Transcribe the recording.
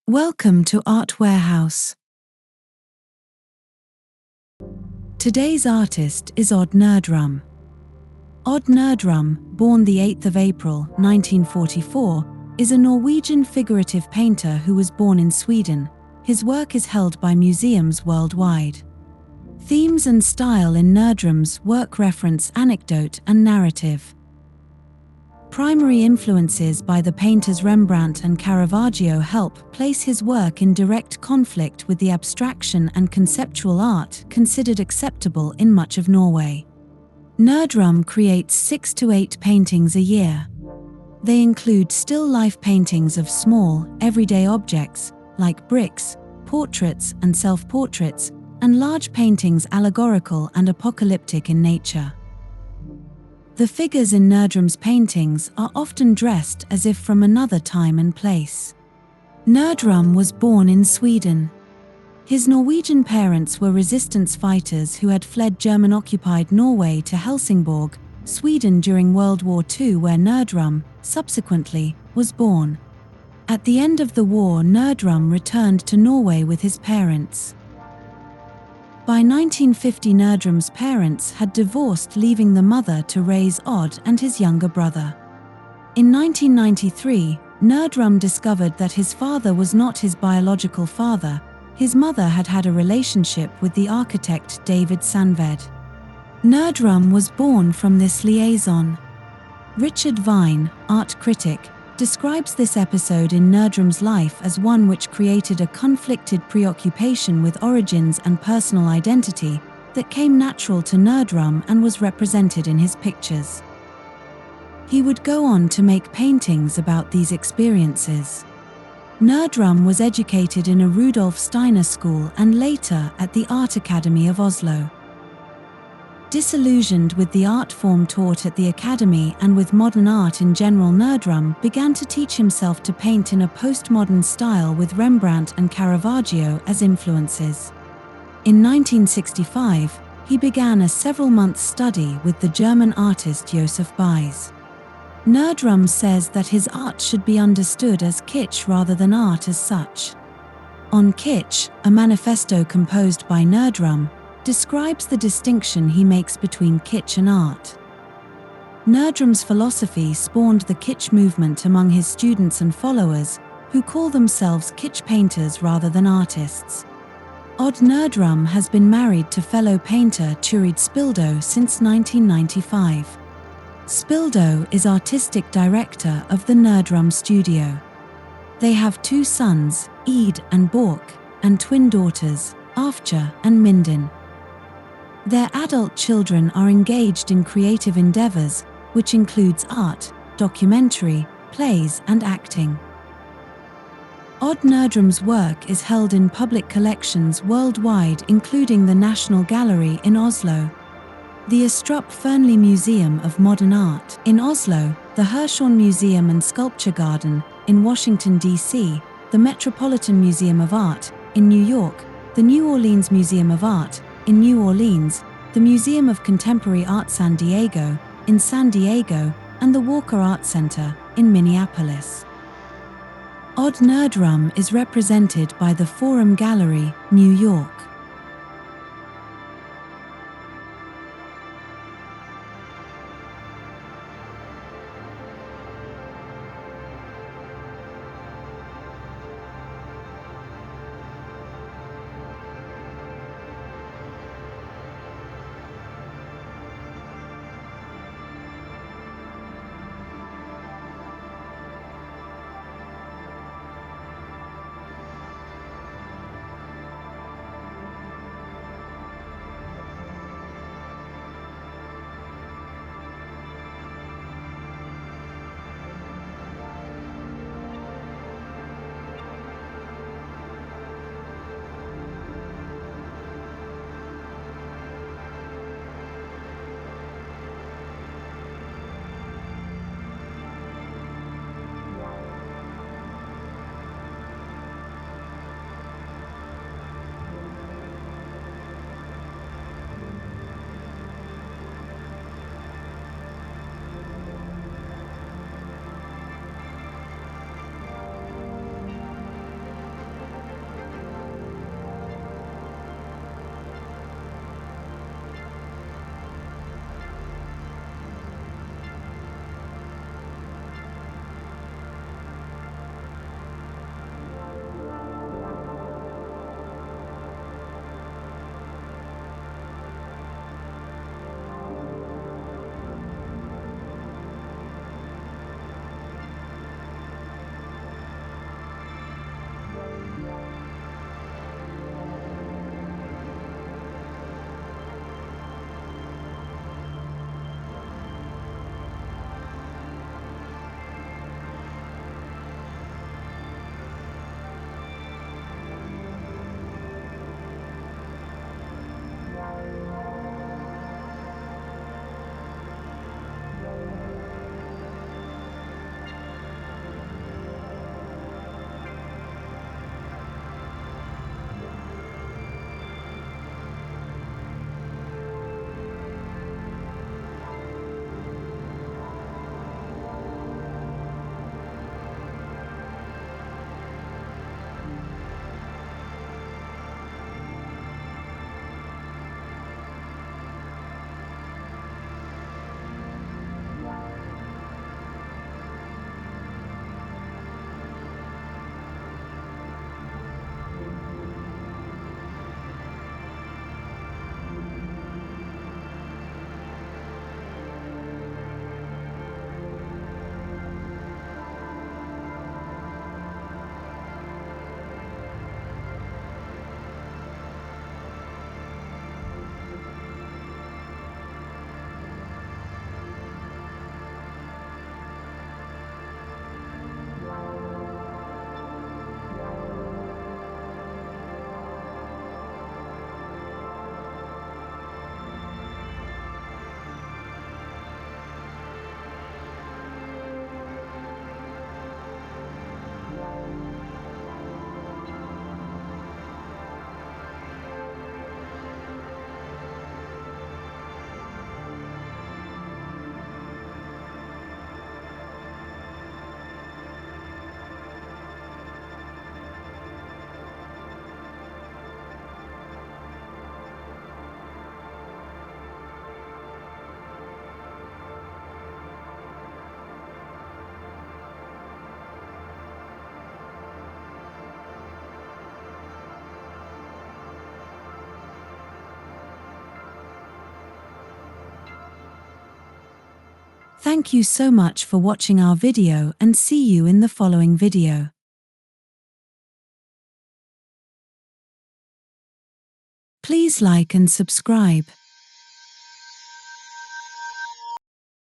Welcome to Art Warehouse. Today's artist is Odd Nerdrum. Odd Nerdrum, born the 8th of April, 1944, is a Norwegian figurative painter who was born in Sweden. His work is held by museums worldwide. Themes and style in Nerdrum's work reference anecdote and narrative. Primary influences by the painters Rembrandt and Caravaggio help place his work in direct conflict with the abstraction and conceptual art considered acceptable in much of Norway. Nerdrum creates 6 to 8 paintings a year. They include still-life paintings of small, everyday objects, like bricks, portraits and self-portraits, and large paintings allegorical and apocalyptic in nature. The figures in Nerdrum's paintings are often dressed as if from another time and place. Nerdrum was born in Sweden. His Norwegian parents were resistance fighters who had fled German-occupied Norway to Helsingborg, Sweden during World War II, where Nerdrum, subsequently, was born. At the end of the war, Nerdrum returned to Norway with his parents. By 1950, Nerdrum's parents had divorced, leaving the mother to raise Odd and his younger brother. In 1993, Nerdrum discovered that his father was not his biological father. His mother had had a relationship with the architect David Sandved. Nerdrum was born from this liaison. Richard Vine, art critic, describes this episode in Nerdrum's life as one which created a conflicted preoccupation with origins and personal identity that came natural to Nerdrum and was represented in his pictures. He would go on to make paintings about these experiences. Nerdrum was educated in a Rudolf Steiner school and later at the Art Academy of Oslo. Disillusioned with the art form taught at the academy and with modern art in general, Nerdrum began to teach himself to paint in a postmodern style with Rembrandt and Caravaggio as influences. In 1965, he began a several-month study with the German artist Joseph Beuys. Nerdrum says that his art should be understood as kitsch rather than art as such. On Kitsch, a manifesto composed by Nerdrum, describes the distinction he makes between kitsch and art. Nerdrum's philosophy spawned the kitsch movement among his students and followers, who call themselves kitsch painters rather than artists. Odd Nerdrum has been married to fellow painter Turid Spildo since 1995. Spildo is artistic director of the Nerdrum studio. They have 2 sons, Ed and Bork, and twin daughters, Afja and Mindin. Their adult children are engaged in creative endeavors, which includes art, documentary, plays, and acting. Odd Nerdrum's work is held in public collections worldwide, including the National Gallery in Oslo, the Astrup Fearnley Museum of Modern Art in Oslo, the Hirshhorn Museum and Sculpture Garden in Washington, D.C., the Metropolitan Museum of Art in New York, the New Orleans Museum of Art in New Orleans, the Museum of Contemporary Art San Diego in San Diego, and the Walker Art Center in Minneapolis. Odd Nerdrum is represented by the Forum Gallery, New York. Thank you so much for watching our video and see you in the following video. Please like and subscribe.